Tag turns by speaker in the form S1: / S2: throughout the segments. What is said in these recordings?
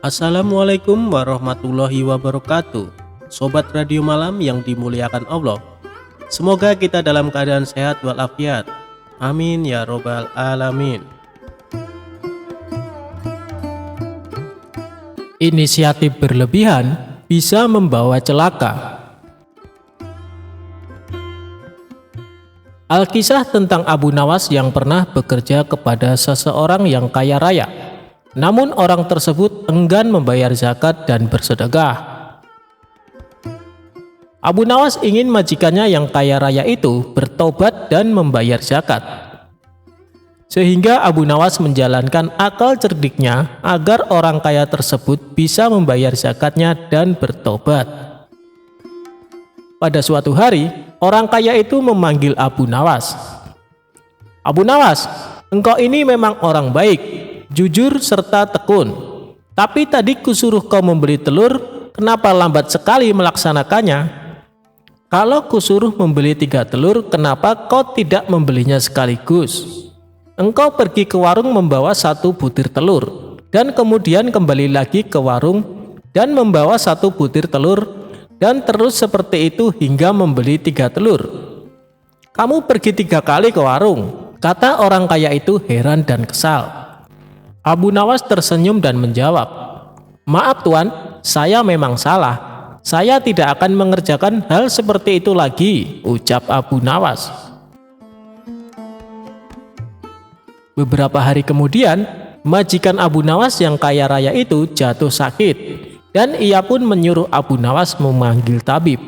S1: Assalamualaikum warahmatullahi wabarakatuh. Sobat Radio Malam yang dimuliakan Allah, semoga kita dalam keadaan sehat walafiat. Amin ya robbal alamin.
S2: Inisiatif berlebihan bisa membawa celaka. Alkisah tentang Abu Nawas yang pernah bekerja kepada seseorang yang kaya raya. Namun orang tersebut enggan membayar zakat dan bersedekah. Abu Nawas ingin majikannya yang kaya raya itu bertobat dan membayar zakat. Sehingga Abu Nawas menjalankan akal cerdiknya agar orang kaya tersebut bisa membayar zakatnya dan bertobat. Pada suatu hari, orang kaya itu memanggil Abu Nawas. "Abu Nawas, engkau ini memang orang baik, jujur serta tekun. Tapi tadi kusuruh kau membeli telur, kenapa lambat sekali melaksanakannya? Kalau kusuruh membeli 3 telur, kenapa kau tidak membelinya sekaligus? Engkau pergi ke warung membawa 1 butir telur, dan kemudian kembali lagi ke warung dan membawa 1 butir telur, dan terus seperti itu hingga membeli 3 telur. Kamu pergi 3 kali ke warung," kata orang kaya itu heran dan kesal. Abu Nawas tersenyum dan menjawab, "Maaf Tuan, saya memang salah. Saya tidak akan mengerjakan hal seperti itu lagi," ucap Abu Nawas. Beberapa hari kemudian, majikan Abu Nawas yang kaya raya itu jatuh sakit, dan ia pun menyuruh Abu Nawas memanggil tabib.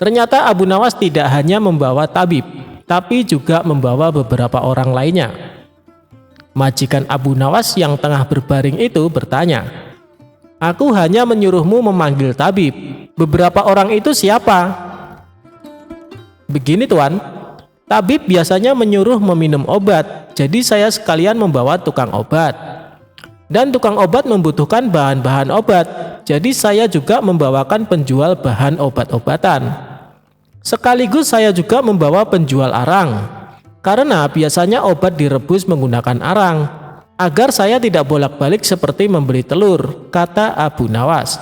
S2: Ternyata Abu Nawas tidak hanya membawa tabib, tapi juga membawa beberapa orang lainnya. Majikan Abu Nawas yang tengah berbaring itu bertanya, "Aku hanya menyuruhmu memanggil tabib. Beberapa orang itu siapa?" "Begini Tuan, tabib biasanya menyuruh meminum obat, jadi saya sekalian membawa tukang obat. Dan tukang obat membutuhkan bahan-bahan obat, jadi saya juga membawakan penjual bahan obat-obatan. Sekaligus saya juga membawa penjual arang, karena biasanya obat direbus menggunakan arang, agar saya tidak bolak-balik seperti membeli telur," kata Abu Nawas.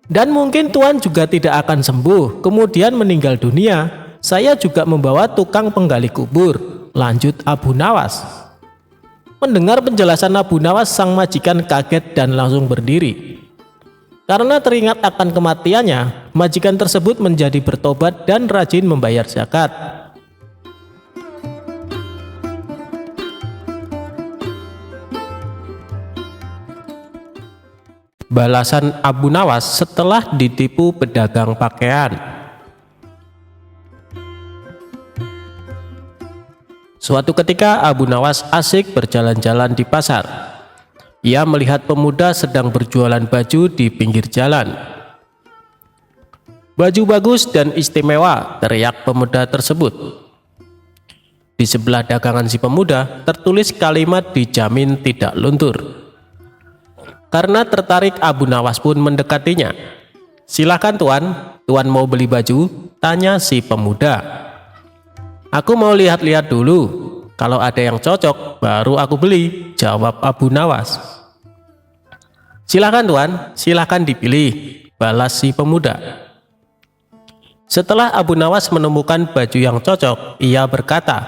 S2: "Dan mungkin Tuan juga tidak akan sembuh, kemudian meninggal dunia. Saya juga membawa tukang penggali kubur," lanjut Abu Nawas. Mendengar penjelasan Abu Nawas, sang majikan kaget dan langsung berdiri. Karena teringat akan kematiannya, majikan tersebut menjadi bertobat dan rajin membayar zakat. Balasan Abu Nawas setelah ditipu pedagang pakaian. Suatu ketika Abu Nawas asik berjalan-jalan di pasar. Ia melihat pemuda sedang berjualan baju di pinggir jalan. "Baju bagus dan istimewa," teriak pemuda tersebut. Di sebelah dagangan si pemuda tertulis kalimat "dijamin tidak luntur". Karena tertarik, Abu Nawas pun mendekatinya. "Silakan Tuan, Tuan mau beli baju?" tanya si pemuda. "Aku mau lihat-lihat dulu. Kalau ada yang cocok, baru aku beli," jawab Abu Nawas. "Silakan Tuan, silakan dipilih," balas si pemuda. Setelah Abu Nawas menemukan baju yang cocok, ia berkata,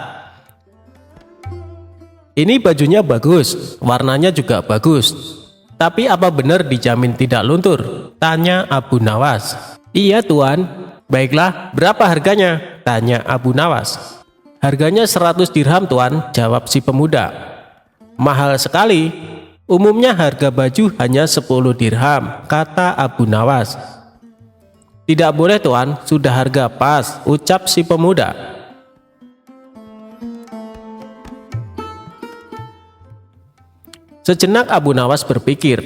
S2: "Ini bajunya bagus, warnanya juga bagus. Tapi apa benar dijamin tidak luntur?" tanya Abu Nawas. "Iya Tuan." "Baiklah, berapa harganya?" tanya Abu Nawas. "Harganya 100 dirham Tuan," jawab si pemuda. "Mahal sekali. Umumnya harga baju hanya 10 dirham," kata Abu Nawas. "Tidak boleh Tuan, sudah harga pas," ucap si pemuda. Sejenak Abu Nawas berpikir,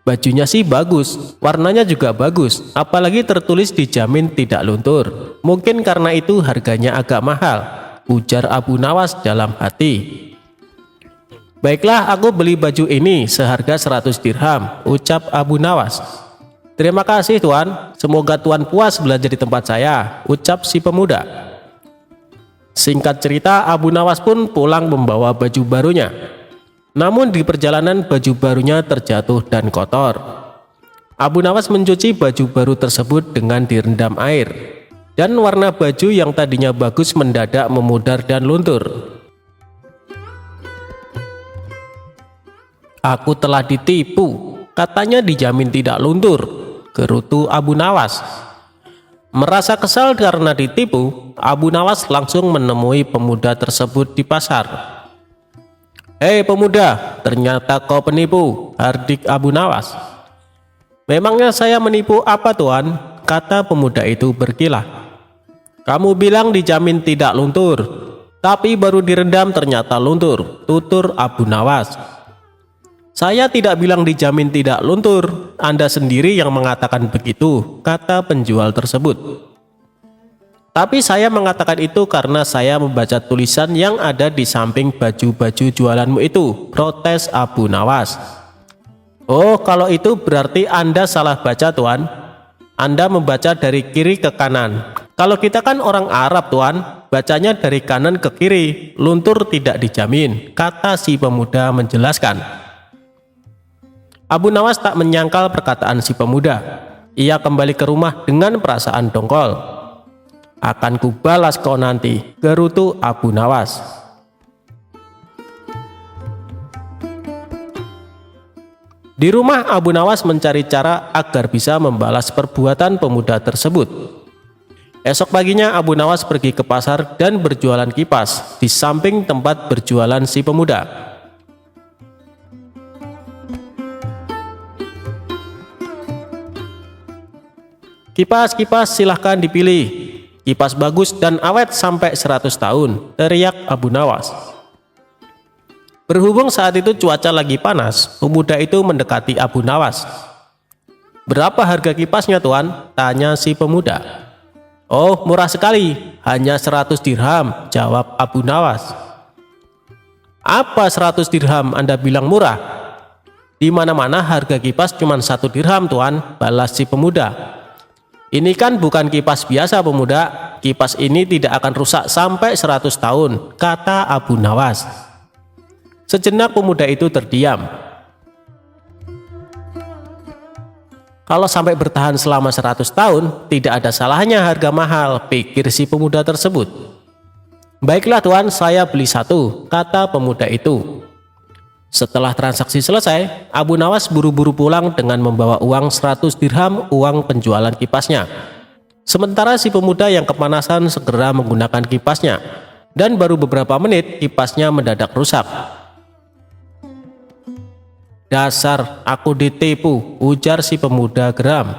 S2: bajunya sih bagus, warnanya juga bagus, apalagi tertulis dijamin tidak luntur. Mungkin karena itu harganya agak mahal, ujar Abu Nawas dalam hati. "Baiklah, aku beli baju ini seharga 100 dirham, ucap Abu Nawas. "Terima kasih Tuan, semoga Tuan puas belanja di tempat saya," ucap si pemuda. Singkat cerita, Abu Nawas pun pulang membawa baju barunya. Namun di perjalanan baju barunya terjatuh dan kotor. Abu Nawas mencuci baju baru tersebut dengan direndam air, dan warna baju yang tadinya bagus mendadak memudar dan luntur. "Aku telah ditipu, katanya dijamin tidak luntur," gerutu Abu Nawas. Merasa kesal karena ditipu, Abu Nawas langsung menemui pemuda tersebut di pasar. "Hei pemuda, ternyata kau penipu," hardik Abu Nawas. "Memangnya saya menipu apa tuan?" kata pemuda itu berkilah. "Kamu bilang dijamin tidak luntur, tapi baru direndam ternyata luntur," tutur Abu Nawas. "Saya tidak bilang dijamin tidak luntur, Anda sendiri yang mengatakan begitu," kata penjual tersebut. "Tapi saya mengatakan itu karena saya membaca tulisan yang ada di samping baju-baju jualanmu itu," protes Abu Nawas. "Oh, kalau itu berarti Anda salah baca tuan. Anda membaca dari kiri ke kanan. Kalau kita kan orang Arab tuan, bacanya dari kanan ke kiri, luntur tidak dijamin," kata si pemuda menjelaskan. Abu Nawas tak menyangkal perkataan si pemuda. Ia kembali ke rumah dengan perasaan dongkol. "Akan kubalas kau nanti," gerutu Abu Nawas. Di rumah, Abu Nawas mencari cara agar bisa membalas perbuatan pemuda tersebut. Esok paginya Abu Nawas pergi ke pasar dan berjualan kipas di samping tempat berjualan si pemuda. "Kipas silahkan dipilih. Kipas bagus dan awet sampai 100 tahun, teriak Abu Nawas. Berhubung saat itu cuaca lagi panas, pemuda itu mendekati Abu Nawas. "Berapa harga kipasnya tuan?" tanya si pemuda. "Oh, murah sekali, hanya 100 dirham, jawab Abu Nawas. "Apa 100 dirham Anda bilang murah?" "Di mana-mana harga kipas cuma 1 dirham tuan," balas si pemuda. "Ini kan bukan kipas biasa pemuda, kipas ini tidak akan rusak sampai 100 tahun, kata Abu Nawas. Sejenak pemuda itu terdiam. Kalau sampai bertahan selama 100 tahun, tidak ada salahnya harga mahal, pikir si pemuda tersebut. "Baiklah tuan, saya beli 1, kata pemuda itu. Setelah transaksi selesai, Abu Nawas buru-buru pulang dengan membawa uang 100 dirham, uang penjualan kipasnya. Sementara si pemuda yang kepanasan segera menggunakan kipasnya, dan baru beberapa menit kipasnya mendadak rusak. "Dasar, aku ditipu," ujar si pemuda geram.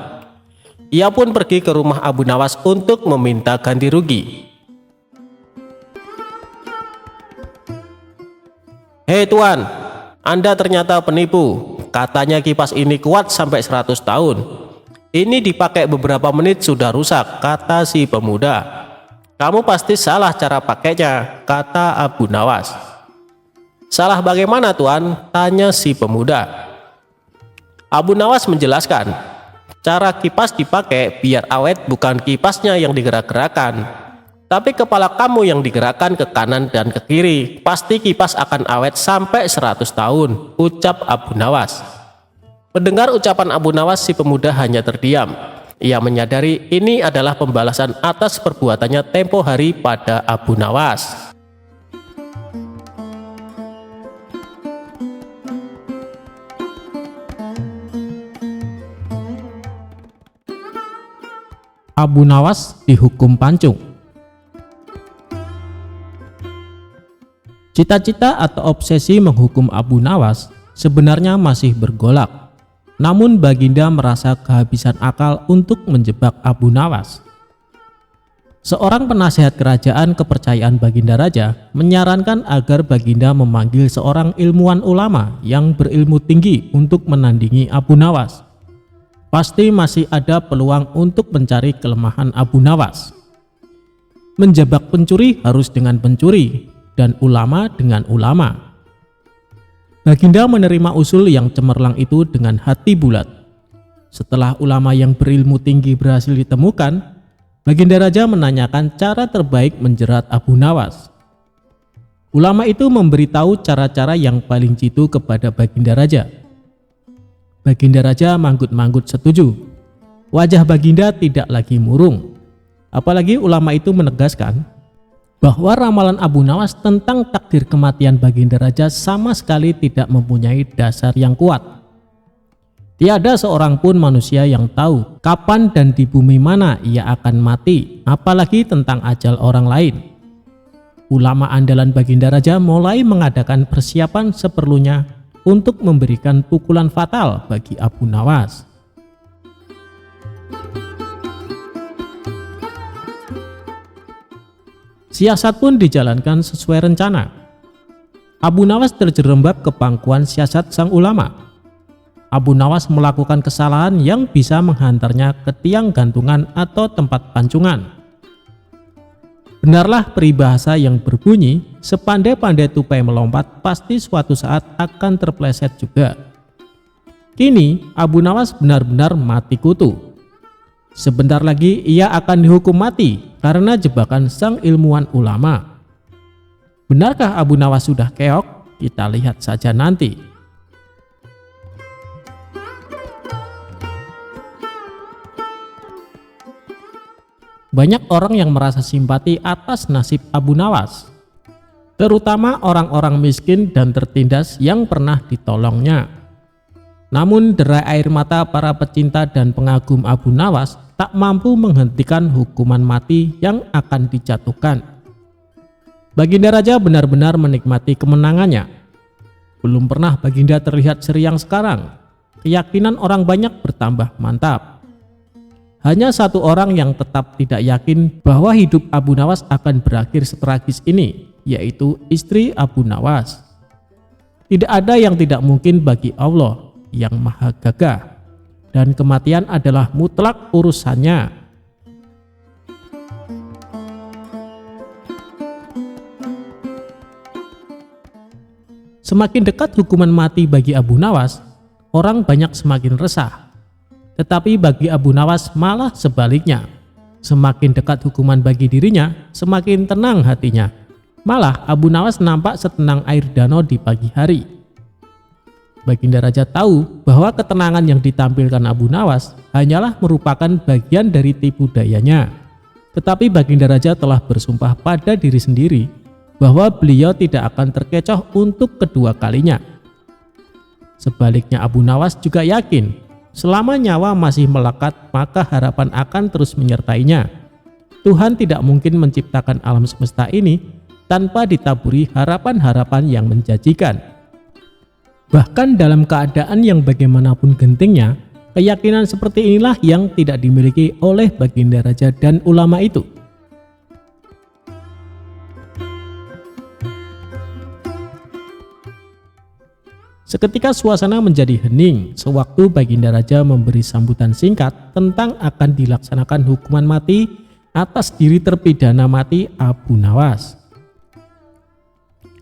S2: Ia pun pergi ke rumah Abu Nawas untuk meminta ganti rugi. "Hei tuan, Anda ternyata penipu. Katanya kipas ini kuat sampai 100 tahun. Ini dipakai beberapa menit sudah rusak," kata si pemuda. "Kamu pasti salah cara pakainya," kata Abu Nawas. "Salah bagaimana tuan?" tanya si pemuda. Abu Nawas menjelaskan, "Cara kipas dipakai biar awet bukan kipasnya yang digerak-gerakan. Tapi kepala kamu yang digerakkan ke kanan dan ke kiri, pasti kipas akan awet sampai 100 tahun, ucap Abu Nawas. Mendengar ucapan Abu Nawas, si pemuda hanya terdiam. Ia menyadari ini adalah pembalasan atas perbuatannya tempo hari pada Abu Nawas.
S3: Abu Nawas dihukum pancung. Cita-cita atau obsesi menghukum Abu Nawas sebenarnya masih bergolak. Namun Baginda merasa kehabisan akal untuk menjebak Abu Nawas. Seorang penasehat kerajaan kepercayaan Baginda Raja menyarankan agar Baginda memanggil seorang ilmuwan ulama yang berilmu tinggi untuk menandingi Abu Nawas. Pasti masih ada peluang untuk mencari kelemahan Abu Nawas. Menjebak pencuri harus dengan pencuri, dan ulama dengan ulama. Baginda menerima usul yang cemerlang itu dengan hati bulat. Setelah ulama yang berilmu tinggi berhasil ditemukan, Baginda Raja menanyakan cara terbaik menjerat Abu Nawas. ulama itu memberitahu cara-cara yang paling jitu kepada Baginda Raja. Baginda Raja manggut-manggut setuju. Wajah Baginda tidak lagi murung. Apalagi ulama itu menegaskan bahwa ramalan Abu Nawas tentang takdir kematian Baginda Raja sama sekali tidak mempunyai dasar yang kuat. Tiada seorang pun manusia yang tahu kapan dan di bumi mana ia akan mati, apalagi tentang ajal orang lain. Ulama andalan Baginda Raja mulai mengadakan persiapan seperlunya untuk memberikan pukulan fatal bagi Abu Nawas. Siasat pun dijalankan sesuai rencana. Abu Nawas terjerembab ke pangkuan siasat sang ulama. Abu Nawas melakukan kesalahan yang bisa menghantarnya ke tiang gantungan atau tempat pancungan. Benarlah peribahasa yang berbunyi, sepandai-pandai tupai melompat pasti suatu saat akan terpleset juga. Kini Abu Nawas benar-benar mati kutu. Sebentar lagi ia akan dihukum mati karena jebakan sang ilmuwan ulama. Benarkah Abu Nawas sudah keok? Kita lihat saja nanti. Banyak orang yang merasa simpati atas nasib Abu Nawas, terutama orang-orang miskin dan tertindas yang pernah ditolongnya. Namun derai air mata para pecinta dan pengagum Abu Nawas tak mampu menghentikan hukuman mati yang akan dijatuhkan. Baginda Raja benar-benar menikmati kemenangannya. Belum pernah Baginda terlihat seriang sekarang. Keyakinan orang banyak bertambah mantap. Hanya satu orang yang tetap tidak yakin bahwa hidup Abu Nawas akan berakhir setragis ini, yaitu istri Abu Nawas. Tidak ada yang tidak mungkin bagi Allah yang Maha Gagah, dan kematian adalah mutlak urusannya. Semakin dekat hukuman mati bagi Abu Nawas, orang banyak semakin resah. Tetapi bagi Abu Nawas malah sebaliknya. Semakin dekat hukuman bagi dirinya, semakin tenang hatinya. Malah Abu Nawas nampak setenang air danau di pagi hari. Baginda Raja tahu bahwa ketenangan yang ditampilkan Abu Nawas hanyalah merupakan bagian dari tipu dayanya. Tetapi Baginda Raja telah bersumpah pada diri sendiri bahwa beliau tidak akan terkecoh untuk kedua kalinya. Sebaliknya Abu Nawas juga yakin selama nyawa masih melekat, maka harapan akan terus menyertainya. Tuhan tidak mungkin menciptakan alam semesta ini tanpa ditaburi harapan-harapan yang menjanjikan. Bahkan dalam keadaan yang bagaimanapun gentingnya, keyakinan seperti inilah yang tidak dimiliki oleh Baginda Raja dan ulama itu. Seketika suasana menjadi hening sewaktu Baginda Raja memberi sambutan singkat tentang akan dilaksanakan hukuman mati atas diri terpidana mati Abu Nawas.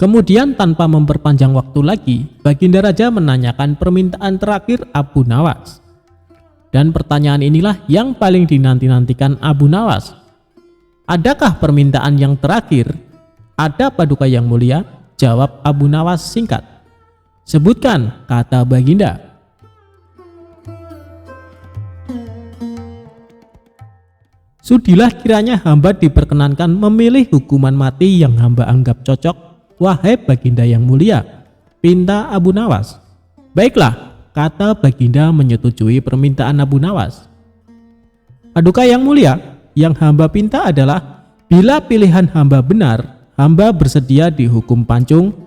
S3: Kemudian tanpa memperpanjang waktu lagi, Baginda Raja menanyakan permintaan terakhir Abu Nawas. Dan pertanyaan inilah yang paling dinanti-nantikan Abu Nawas. Adakah permintaan yang terakhir? Ada Paduka yang mulia? Jawab Abu Nawas singkat. Sebutkan, kata Baginda. Sudilah kiranya hamba diperkenankan memilih hukuman mati yang hamba anggap cocok, wahai Baginda yang mulia, pinta Abu Nawas. Baiklah, kata Baginda menyetujui permintaan Abu Nawas. Paduka yang mulia, yang hamba pinta adalah bila pilihan hamba benar, hamba bersedia dihukum pancung.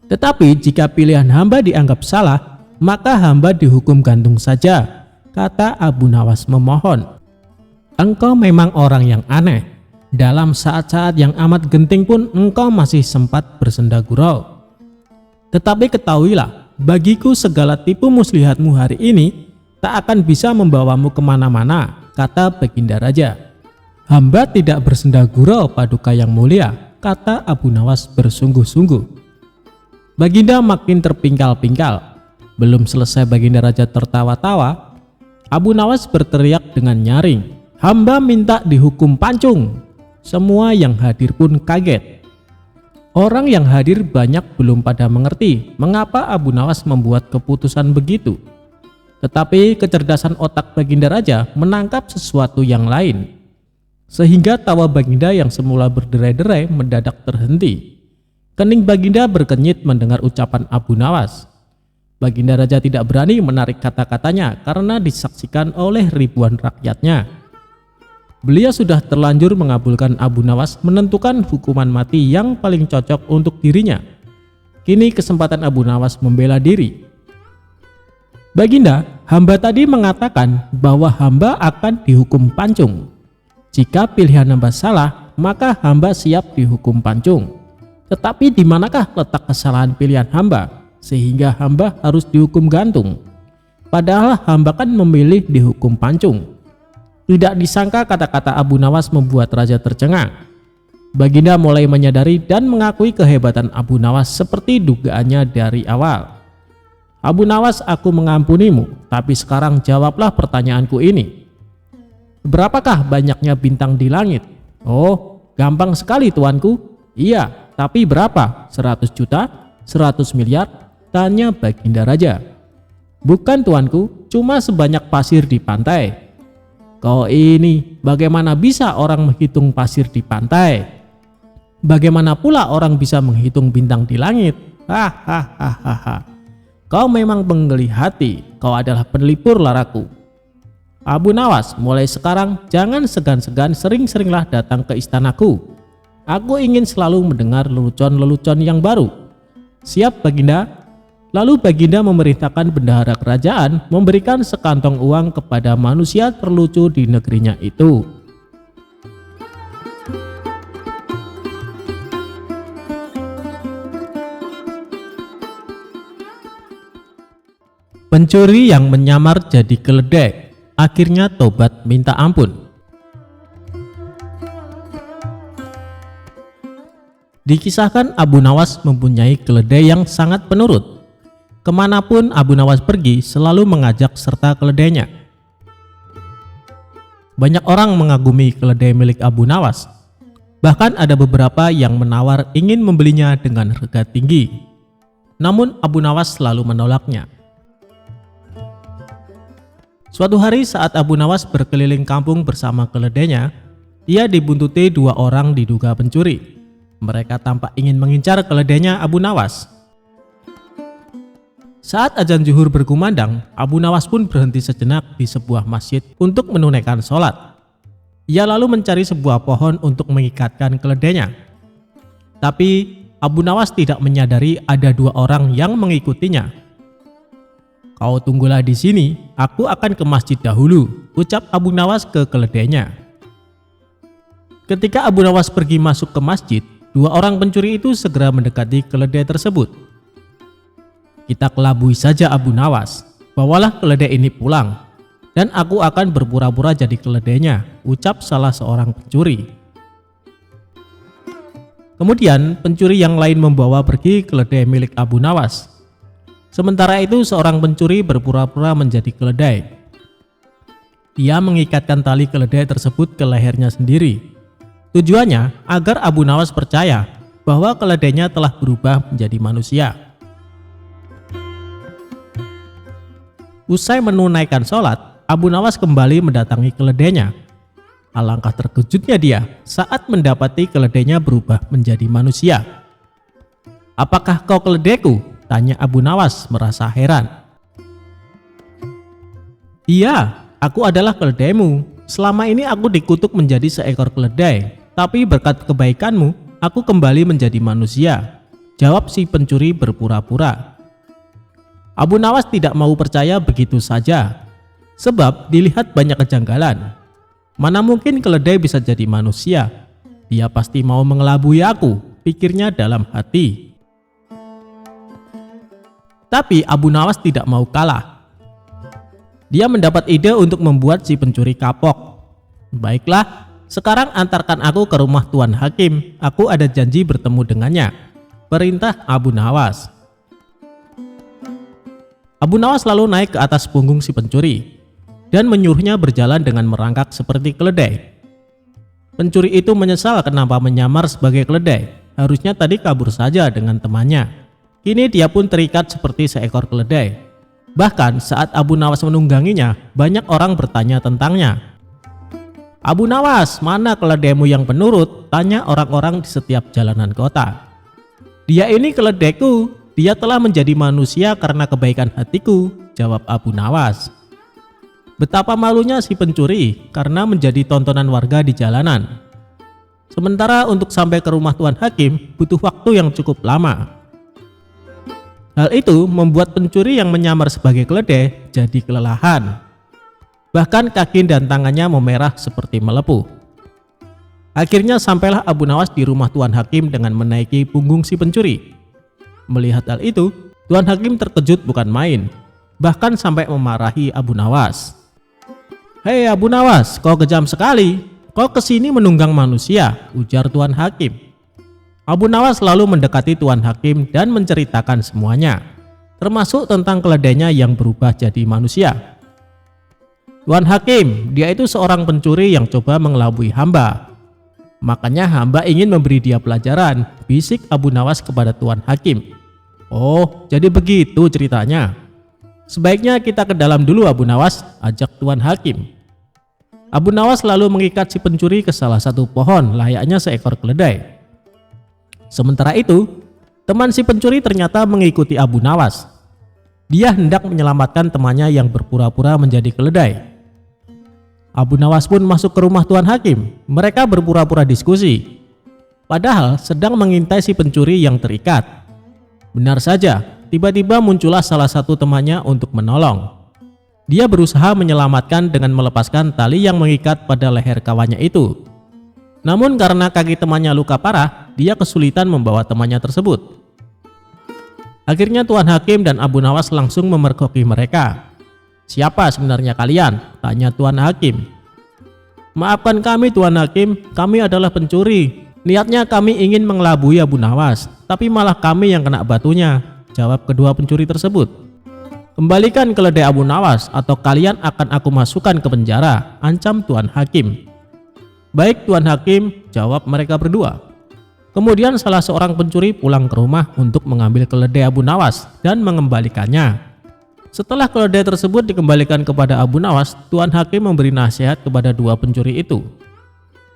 S3: Tetapi jika pilihan hamba dianggap salah, maka hamba dihukum gantung saja, kata Abu Nawas memohon. Engkau memang orang yang aneh. Dalam saat-saat yang amat genting pun engkau masih sempat bersenda gurau. Tetapi ketahuilah, bagiku segala tipu muslihatmu hari ini tak akan bisa membawamu kemana-mana, kata Baginda Raja. Hamba tidak bersenda gurau, Paduka yang mulia, kata Abu Nawas bersungguh-sungguh. Baginda makin terpingkal-pingkal. Belum selesai Baginda Raja tertawa-tawa, Abu Nawas berteriak dengan nyaring, hamba minta dihukum pancung. Semua yang hadir pun kaget. Orang yang hadir banyak belum pada mengerti mengapa Abu Nawas membuat keputusan begitu. Tetapi kecerdasan otak Baginda Raja menangkap sesuatu yang lain. Sehingga tawa Baginda yang semula berderai-derai mendadak terhenti. Kening Baginda berkenyit mendengar ucapan Abu Nawas. Baginda Raja tidak berani menarik kata-katanya karena disaksikan oleh ribuan rakyatnya. Beliau sudah terlanjur mengabulkan Abu Nawas menentukan hukuman mati yang paling cocok untuk dirinya. Kini kesempatan Abu Nawas membela diri. Baginda, hamba tadi mengatakan bahwa hamba akan dihukum pancung. Jika pilihan hamba salah, maka hamba siap dihukum pancung. Tetapi di manakah letak kesalahan pilihan hamba sehingga hamba harus dihukum gantung? Padahal hamba kan memilih dihukum pancung. Tidak disangka kata-kata Abu Nawas membuat raja tercengang. Baginda mulai menyadari dan mengakui kehebatan Abu Nawas seperti dugaannya dari awal. Abu Nawas, aku mengampunimu, tapi sekarang jawablah pertanyaanku ini. Berapakah banyaknya bintang di langit? Oh, gampang sekali tuanku. Iya, tapi berapa? 100 juta? 100 miliar? Tanya Baginda Raja. Bukan tuanku, cuma sebanyak pasir di pantai. Kau ini, bagaimana bisa orang menghitung pasir di pantai? Bagaimana pula orang bisa menghitung bintang di langit? Hahaha. Kau memang penggeli hati, kau adalah penelipur laraku. Abu Nawas, mulai sekarang jangan segan-segan sering-seringlah datang ke istanaku. Aku ingin selalu mendengar lelucon-lelucon yang baru. Siap Baginda? Lalu Baginda memerintahkan bendahara kerajaan memberikan sekantong uang kepada manusia terlucu di negerinya itu. Pencuri yang menyamar jadi keledai akhirnya tobat minta ampun. Dikisahkan Abu Nawas mempunyai keledai yang sangat penurut. Kemanapun Abu Nawas pergi selalu mengajak serta keledainya. Banyak orang mengagumi keledai milik Abu Nawas. Bahkan ada beberapa yang menawar ingin membelinya dengan harga tinggi. Namun Abu Nawas selalu menolaknya. Suatu hari saat Abu Nawas berkeliling kampung bersama keledainya, ia dibuntuti dua orang diduga pencuri. Mereka tampak ingin mengincar keledainya Abu Nawas. Saat azan zuhur berkumandang, Abu Nawas pun berhenti sejenak di sebuah masjid untuk menunaikan sholat. Ia lalu mencari sebuah pohon untuk mengikatkan keledainya. Tapi Abu Nawas tidak menyadari ada dua orang yang mengikutinya. Kau tunggulah di sini, aku akan ke masjid dahulu, ucap Abu Nawas ke keledainya. Ketika Abu Nawas pergi masuk ke masjid, dua orang pencuri itu segera mendekati keledai tersebut. Kita kelabui saja Abu Nawas, bawalah keledai ini pulang, dan aku akan berpura-pura jadi keledainya, ucap salah seorang pencuri. Kemudian pencuri yang lain membawa pergi keledai milik Abu Nawas. Sementara itu seorang pencuri berpura-pura menjadi keledai. Ia mengikatkan tali keledai tersebut ke lehernya sendiri. Tujuannya agar Abu Nawas percaya bahwa keledainya telah berubah menjadi manusia. Usai menunaikan sholat, Abu Nawas kembali mendatangi keledainya. Alangkah terkejutnya dia saat mendapati keledainya berubah menjadi manusia. Apakah kau keledaiku? Tanya Abu Nawas merasa heran. Iya, aku adalah keledaimu. Selama ini aku dikutuk menjadi seekor keledai, tapi berkat kebaikanmu, aku kembali menjadi manusia, jawab si pencuri berpura-pura. Abu Nawas tidak mau percaya begitu saja, sebab dilihat banyak kejanggalan. Mana mungkin keledai bisa jadi manusia? Dia pasti mau mengelabui aku, pikirnya dalam hati. Tapi Abu Nawas tidak mau kalah. Dia mendapat ide untuk membuat si pencuri kapok. Baiklah, sekarang antarkan aku ke rumah Tuan Hakim. Aku ada janji bertemu dengannya, perintah Abu Nawas. Abu Nawas lalu naik ke atas punggung si pencuri dan menyuruhnya berjalan dengan merangkak seperti keledai. Pencuri itu menyesal kenapa menyamar sebagai keledai.
S2: harusnya tadi kabur saja dengan temannya. Kini dia pun terikat seperti seekor keledai. Bahkan saat Abu Nawas menungganginya, banyak orang bertanya tentangnya. "Abu Nawas, mana keledaimu yang penurut?" tanya orang-orang di setiap jalanan kota. "Dia ini keledaiku, dia telah menjadi manusia karena kebaikan hatiku," jawab Abu Nawas. Betapa malunya si pencuri karena menjadi tontonan warga di jalanan. Sementara untuk sampai ke rumah Tuan Hakim butuh waktu yang cukup lama. Hal itu membuat pencuri yang menyamar sebagai keledai jadi kelelahan. Bahkan kaki dan tangannya memerah seperti melepuh. Akhirnya sampailah Abu Nawas di rumah Tuan Hakim dengan menaiki punggung si pencuri. Melihat hal itu, Tuan Hakim terkejut bukan main, bahkan sampai memarahi Abu Nawas. "Hei Abu Nawas, kau kejam sekali. Kau kesini menunggang manusia," ujar Tuan Hakim. Abu Nawas lalu mendekati Tuan Hakim dan menceritakan semuanya, termasuk tentang keledainya yang berubah jadi manusia. "Tuan Hakim, dia itu seorang pencuri yang coba mengelabui hamba. Makanya hamba ingin memberi dia pelajaran," bisik Abu Nawas kepada Tuan Hakim. "Oh, jadi begitu ceritanya. Sebaiknya kita ke dalam dulu Abu Nawas," ajak Tuan Hakim. Abu Nawas lalu mengikat si pencuri ke salah satu pohon layaknya seekor keledai. Sementara itu, teman si pencuri ternyata mengikuti Abu Nawas. Dia hendak menyelamatkan temannya yang berpura-pura menjadi keledai. Abu Nawas pun masuk ke rumah Tuan Hakim. Mereka berpura-pura diskusi, padahal sedang mengintai si pencuri yang terikat. Benar saja, tiba-tiba muncullah salah satu temannya untuk menolong. Dia berusaha menyelamatkan dengan melepaskan tali yang mengikat pada leher kawannya itu. Namun karena kaki temannya luka parah, dia kesulitan membawa temannya tersebut. Akhirnya Tuan Hakim dan Abu Nawas langsung memergoki mereka. "Siapa sebenarnya kalian?" tanya Tuan Hakim. "Maafkan kami Tuan Hakim, kami adalah pencuri. Niatnya kami ingin mengelabui Abu Nawas, tapi malah kami yang kena batunya," jawab kedua pencuri tersebut. "Kembalikan keledai Abu Nawas atau kalian akan aku masukkan ke penjara," ancam Tuan Hakim. "Baik Tuan Hakim," jawab mereka berdua. Kemudian salah seorang pencuri pulang ke rumah untuk mengambil keledai Abu Nawas dan mengembalikannya. Setelah keledai tersebut dikembalikan kepada Abu Nawas, Tuan Hakim memberi nasihat kepada dua pencuri itu.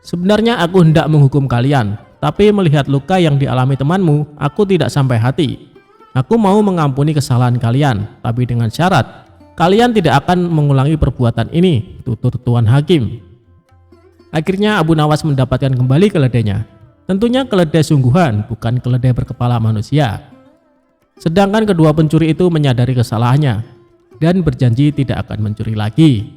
S2: "Sebenarnya aku hendak menghukum kalian, tapi melihat luka yang dialami temanmu, aku tidak sampai hati. Aku mau mengampuni kesalahan kalian, tapi dengan syarat kalian tidak akan mengulangi perbuatan ini," tutur Tuan Hakim. Akhirnya Abu Nawas mendapatkan kembali keledainya. Tentunya keledai sungguhan, bukan keledai berkepala manusia. Sedangkan kedua pencuri itu menyadari kesalahannya dan berjanji tidak akan mencuri lagi.